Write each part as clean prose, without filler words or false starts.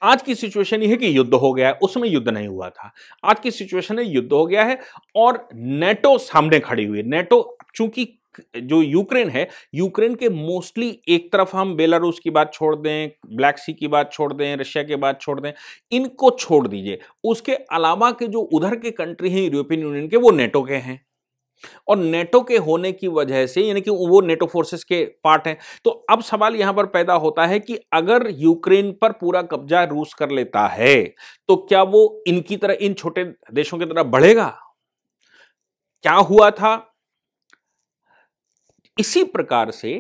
आज की सिचुएशन ये है कि युद्ध हो गया है, उसमें युद्ध नहीं हुआ था। आज की सिचुएशन है युद्ध हो गया है और नेटो सामने खड़ी हुई है। नेटो चूंकि जो यूक्रेन है, यूक्रेन के मोस्टली एक तरफ हम बेलारूस की बात छोड़ दें, ब्लैक सी की बात छोड़ दें, रशिया की बात छोड़ दें, इनको छोड़ दीजिए। उसके अलावा के जो उधर के कंट्री हैं यूरोपियन यूनियन के, वो नेटो के हैं और नेटो के होने की वजह से, यानी कि वो नेटो फोर्सेस के पार्ट हैं। तो अब सवाल यहां पर पैदा होता है कि अगर यूक्रेन पर पूरा कब्जा रूस कर लेता है तो क्या वो इनकी तरह, इन छोटे देशों की तरह बढ़ेगा? क्या हुआ था इसी प्रकार से,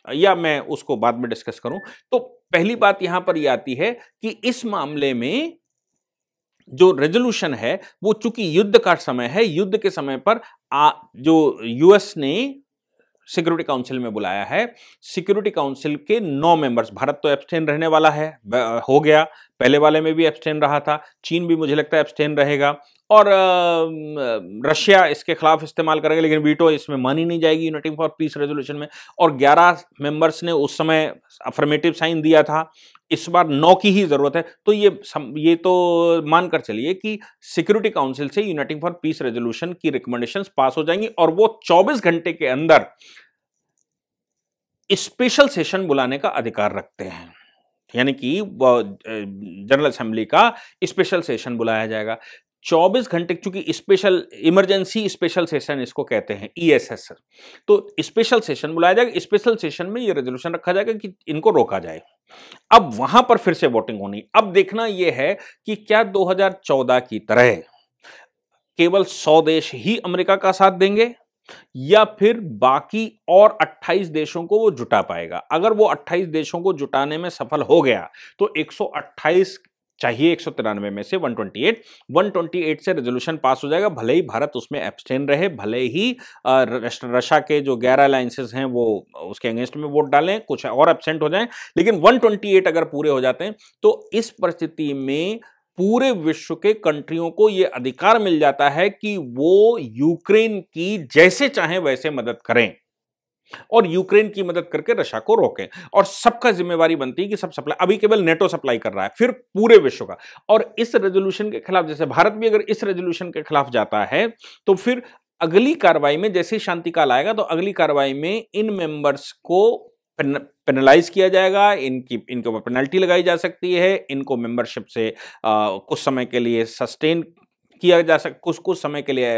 या मैं उसको बाद में डिस्कस करूं, तो पहली बात यहां पर यह आती है कि इस मामले में जो रेजोल्यूशन है वो चूंकि युद्ध का समय है, युद्ध के समय पर जो यूएस ने सिक्योरिटी काउंसिल में बुलाया है, सिक्योरिटी काउंसिल के 9 मेंबर्स, भारत तो एब्सटेन रहने वाला है, हो गया, पहले वाले में भी एब्सटेन रहा था, चीन भी मुझे लगता है एब्सटेन रहेगा और रशिया इसके खिलाफ इस्तेमाल करेगा, लेकिन वीटो इसमें मानी नहीं जाएगी यूनाइटिंग फॉर पीस रेजोल्यूशन में। और 11 मेंबर्स ने उस समय अफर्मेटिव साइन दिया था, इस बार 9 की ही जरूरत है। तो ये तो मानकर चलिए कि सिक्योरिटी काउंसिल से यूनाइटिंग फॉर पीस रेजोल्यूशन की रिकमेंडेशंस पास हो जाएंगी और वो 24 घंटे के अंदर स्पेशल सेशन बुलाने का अधिकार रखते हैं, यानी कि जनरल असेंबली का स्पेशल सेशन बुलाया जाएगा 24 घंटे, क्योंकि स्पेशल इमरजेंसी स्पेशल सेशन इसको कहते हैं, ईएसएस। तो स्पेशल सेशन बुलाया जाएगा, स्पेशल सेशन में ये रेजोल्यूशन रखा जाएगा कि इनको रोका जाए। अब वहां पर फिर से वोटिंग होनी। अब देखना यह है कि क्या 2014 की तरह केवल 100 देश ही अमेरिका का साथ देंगे या फिर बाकी और 28 देशों को वो जुटा पाएगा। अगर वो 28 देशों को जुटाने में सफल हो गया तो 128 चाहिए, 193 में से 128 से रेजोल्यूशन पास हो जाएगा, भले ही भारत उसमें एब्सटेन रहे, भले ही रशिया के जो 11 अलायंसेस हैं वो उसके अगेंस्ट में वोट डालें, कुछ और एब्सेंट हो जाएं, लेकिन 128 अगर पूरे हो जाते हैं तो इस परिस्थिति में पूरे विश्व के कंट्रियों को यह अधिकार मिल जाता है कि वो यूक्रेन की जैसे चाहें वैसे मदद करें और यूक्रेन की मदद करके रशिया को रोकें। और सबका जिम्मेवारी बनती है कि सब सप्लाई, अभी केवल नेटो सप्लाई कर रहा है, फिर पूरे विश्व का। और इस रेजोल्यूशन के खिलाफ, जैसे भारत भी अगर इस रेजोल्यूशन के खिलाफ जाता है तो फिर अगली कार्रवाई में जैसे शांति काल आएगा तो अगली कार्रवाई में इन मेंबर्स को पेनलाइज किया जाएगा, इनके ऊपर पेनल्टी लगाई जा सकती है, इनको मेंबरशिप से कुछ समय के लिए सस्टेन किया जा सकता, कुछ समय के लिए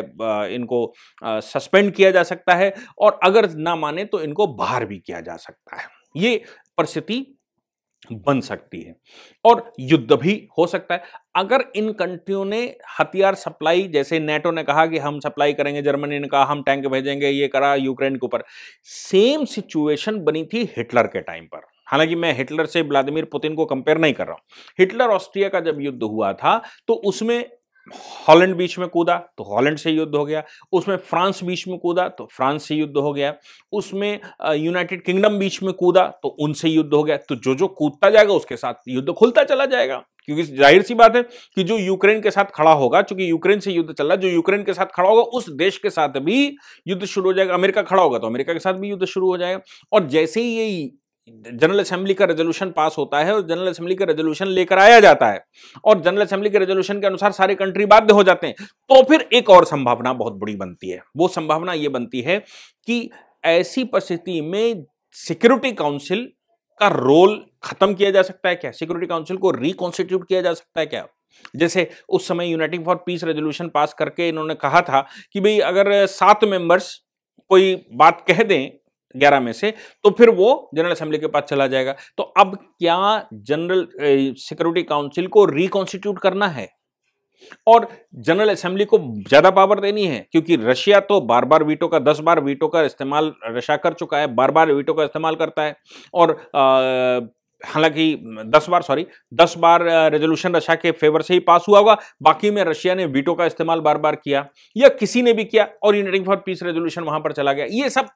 इनको सस्पेंड किया जा सकता है और अगर ना माने तो इनको बाहर भी किया जा सकता है। ये परिस्थिति बन सकती है और युद्ध भी हो सकता है अगर इन कंट्रियों ने हथियार सप्लाई, जैसे नेटो ने कहा कि हम सप्लाई करेंगे, जर्मनी ने कहा हम टैंक भेजेंगे, ये करा यूक्रेन के ऊपर। सेम सिचुएशन बनी थी हिटलर के टाइम पर। हालांकि मैं हिटलर से व्लादिमीर पुतिन को कंपेयर नहीं कर रहा हूं। हिटलर ऑस्ट्रिया का जब युद्ध हुआ था तो उसमें हॉलैंड बीच में कूदा तो हॉलैंड से युद्ध हो गया, उसमें फ्रांस बीच में कूदा तो फ्रांस से युद्ध हो गया, उसमें यूनाइटेड किंगडम बीच में कूदा तो उनसे युद्ध हो गया। तो जो जो कूदता जाएगा उसके साथ युद्ध खुलता चला जाएगा, क्योंकि जाहिर सी बात है कि जो यूक्रेन के साथ खड़ा होगा, चूंकि यूक्रेन से युद्ध चल रहा है, जो यूक्रेन के साथ खड़ा होगा उस देश के साथ भी युद्ध शुरू हो जाएगा। अमेरिका खड़ा होगा तो अमेरिका के साथ भी युद्ध शुरू हो जाएगा। और जैसे ही ये जनरल असेंबली का रेजोल्यूशन पास होता है और जनरल असेंबली का रेजोल्यूशन लेकर आया जाता है और जनरल असेंबली के रेजोल्यूशन के अनुसार सारे कंट्री बाध्य हो जाते हैं, तो फिर एक और संभावना बहुत बड़ी बनती है। वो संभावना ये बनती है कि ऐसी परिस्थिति में सिक्योरिटी काउंसिल का रोल खत्म किया जा सकता है क्या? सिक्योरिटी काउंसिल को रिकॉन्स्टिट्यूट किया जा सकता है क्या? जैसे उस समय uniting for piece resolution pass करके इन्होंने कहा था कि भाई अगर 7 मेंबर्स कोई बात कह दें 11 में से तो फिर वो जनरल असेंबली के पास चला जाएगा। तो अब क्या जनरल सिक्योरिटी काउंसिल को रिकॉन्स्टिट्यूट करना है और जनरल असेंबली को ज्यादा पावर देनी है? क्योंकि रशिया तो बार बार वीटो का 10 बार वीटो का इस्तेमाल रशिया कर चुका है, बार बार वीटो का इस्तेमाल करता है और हालांकि 10 बार रेजोल्यूशन रशिया के फेवर से ही पास हुआ होगा, बाकी में रशिया ने वीटो का इस्तेमाल बार बार किया या किसी ने भी किया और यूनाइटिंग फॉर पीस रेजोल्यूशन वहां पर चला गया। ये सब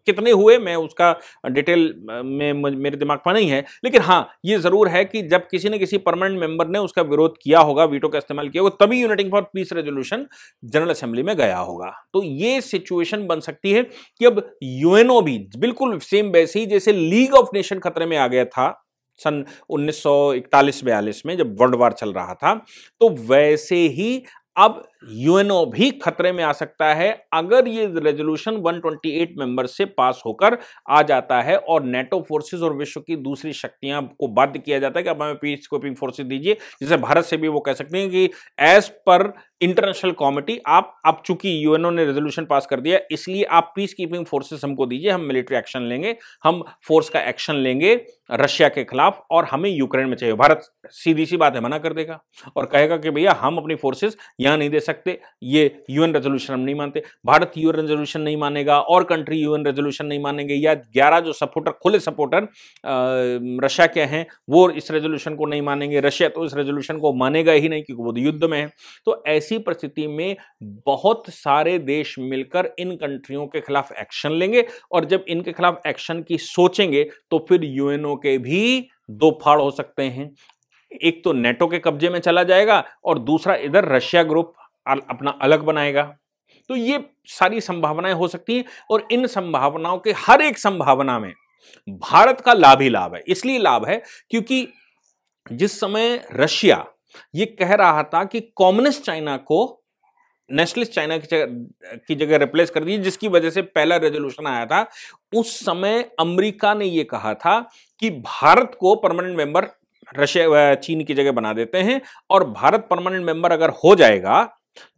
कितने हुए मैं उसका डिटेल में मेरे दिमाग में नहीं है, लेकिन हाँ ये जरूर है कि जब किसी न किसी परमानेंट मेंबर ने उसका विरोध किया होगा, वीटो का इस्तेमाल किया होगा, तभी uniting for piece resolution general assembly में गया होगा। तो ये सिचुएशन बन सकती है कि अब यूएनओ भी बिल्कुल सेम वैसे ही जैसे लीग ऑफ नेशन खतरे में आ गया था सन 1941-42 में जब वर्ल्ड वार चल रहा था, तो वैसे ही अब यूएनओ भी खतरे में आ सकता है अगर ये रेजोल्यूशन 128 मेंबर से पास होकर आ जाता है और नेटो फोर्सेस और विश्व की दूसरी शक्तियां को बाध्य किया जाता है कि अब हमें पीस कीपिंग फोर्सेस दीजिए। जैसे भारत से भी वो कह सकते हैं कि एज पर इंटरनेशनल कमिटी आप, अब चूंकि यूएनओ ने रेजोल्यूशन पास कर दिया इसलिए आप पीस कीपिंग फोर्सेस हमको दीजिए, हम मिलिट्री एक्शन लेंगे, हम फोर्स का एक्शन लेंगे रशिया के खिलाफ और हमें यूक्रेन में चाहिए। भारत सीधी सी बात है मना कर देगा और कहेगा कि भैया हम अपनी फोर्सेस यहां नहीं दे सकते, ये यूएन रेजोल्यूशन हम नहीं मानते। भारत यूएन रेजोल्यूशन नहीं मानेगा और कंट्री यूएन रेजोल्यूशन नहीं मानेंगे, या 11 जो सपोर्टर, खुले सपोर्टर रशिया के हैं वो इस रेजोल्यूशन को नहीं मानेंगे। रशिया तो इस रेजोल्यूशन को मानेगा ही नहीं क्योंकि वो युद्ध में है। तो ऐसी परिस्थिति में बहुत सारे देश मिलकर इन कंट्रियों के खिलाफ एक्शन लेंगे और जब इनके खिलाफ एक्शन की सोचेंगे तो फिर यूएनओ के भी दो फाड़ हो सकते हैं। एक तो नेटो के कब्जे में चला जाएगा और दूसरा इधर रशिया ग्रुप अपना अलग बनाएगा। तो ये सारी संभावनाएं हो सकती हैं और इन संभावनाओं के हर एक संभावना में भारत का लाभ ही लाभ है। इसलिए लाभ है क्योंकि जिस समय रशिया ये कह रहा था कि कम्युनिस्ट चाइना को नेशनलिस्ट चाइना की जगह रिप्लेस कर दी, जिसकी वजह से पहला रेजोल्यूशन आया था, उस समय अमेरिका ने यह कहा था कि भारत को परमानेंट मेंबर रशिया चीन की जगह बना देते हैं और भारत परमानेंट मेंबर अगर हो जाएगा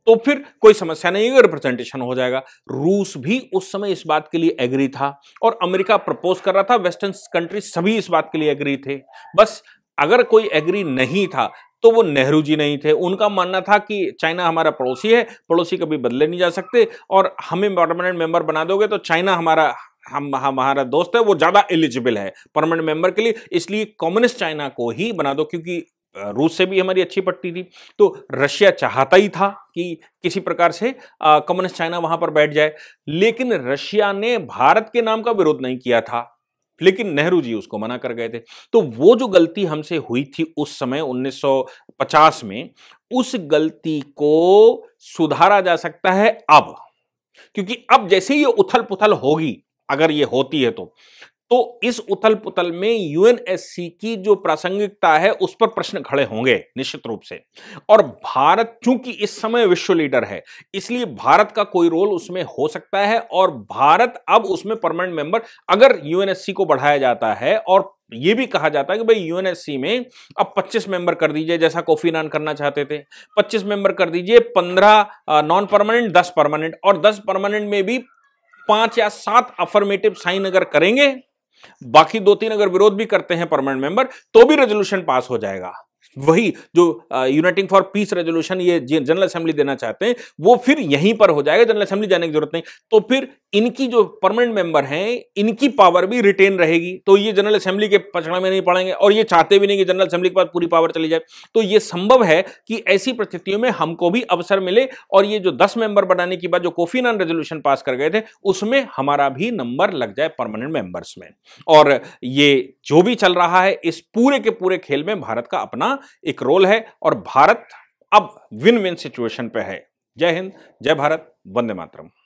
तो फिर कोई समस्या नहीं है, रिप्रेजेंटेशन हो जाएगा। रूस भी उस समय इस बात के लिए एग्री था और अमेरिका प्रपोज कर रहा था, वेस्टर्न कंट्री सभी इस बात के लिए एग्री थे। बस अगर कोई एग्री नहीं था तो वो नेहरू जी नहीं थे। उनका मानना था कि चाइना हमारा पड़ोसी है, पड़ोसी कभी बदले नहीं जा सकते और हमें परमानेंट मेंबर बना दोगे तो चाइना हमारा दोस्त है, वो ज्यादा एलिजिबल है परमानेंट मेंबर के लिए, इसलिए कम्युनिस्ट चाइना को ही बना दो। क्योंकि रूस से भी हमारी अच्छी पड़ती थी तो रशिया चाहता ही था कि किसी प्रकार से कम्युनिस्ट चाइना वहां पर बैठ जाए। लेकिन रशिया ने भारत के नाम का विरोध नहीं किया था, लेकिन नेहरू जी उसको मना कर गए थे। तो वो जो गलती हमसे हुई थी उस समय 1950 में, उस गलती को सुधारा जा सकता है अब, क्योंकि अब जैसे ये उथल पुथल होगी, अगर ये होती है तो इस उथल पुथल में यूएनएससी की जो प्रासंगिकता है उस पर प्रश्न खड़े होंगे निश्चित रूप से। और भारत चूंकि इस समय विश्व लीडर है इसलिए भारत का कोई रोल उसमें हो सकता है और भारत अब उसमें परमानेंट मेंबर, अगर यूएनएससी को बढ़ाया जाता है और यह भी कहा जाता है कि भाई यूएनएससी में अब 25 मेंबर कर दीजिए, जैसा कोफी अन्नान करना चाहते थे, 25 मेंबर कर दीजिए, 15 नॉन परमानेंट, 10 परमानेंट, और 10 परमानेंट में भी 5 या 7 अफर्मेटिव साइन अगर करेंगे, बाकी 2-3 अगर विरोध भी करते हैं परमानेंट मेंबर, तो भी रेजोल्यूशन पास हो जाएगा। वही जो यूनाइटिंग फॉर पीस रेजोल्यूशन ये जनरल असेंबली देना चाहते हैं वो फिर यहीं पर हो जाएगा, जनरल असेंबली जाने की जरूरत नहीं। तो फिर इनकी जो परमानेंट मेंबर हैं इनकी पावर भी रिटेन रहेगी, तो ये जनरल असेंबली के पचड़ा में नहीं पड़ेंगे और ये चाहते भी नहीं कि जनरल असेंबली के पास पूरी पावर चली जाए। तो ये संभव है कि ऐसी परिस्थितियों में हमको भी अवसर मिले और ये जो 10 मेंबर बनाने की बात जो कोफी अन्नान रेजोल्यूशन पास कर गए थे उसमें हमारा भी नंबर लग जाए परमानेंट मेंबर्स में। और ये जो भी चल रहा है इस पूरे के पूरे खेल में भारत का अपना एक रोल है और भारत अब विन विन सिचुएशन पे है। जय हिंद, जय भारत, वंदे मातरम।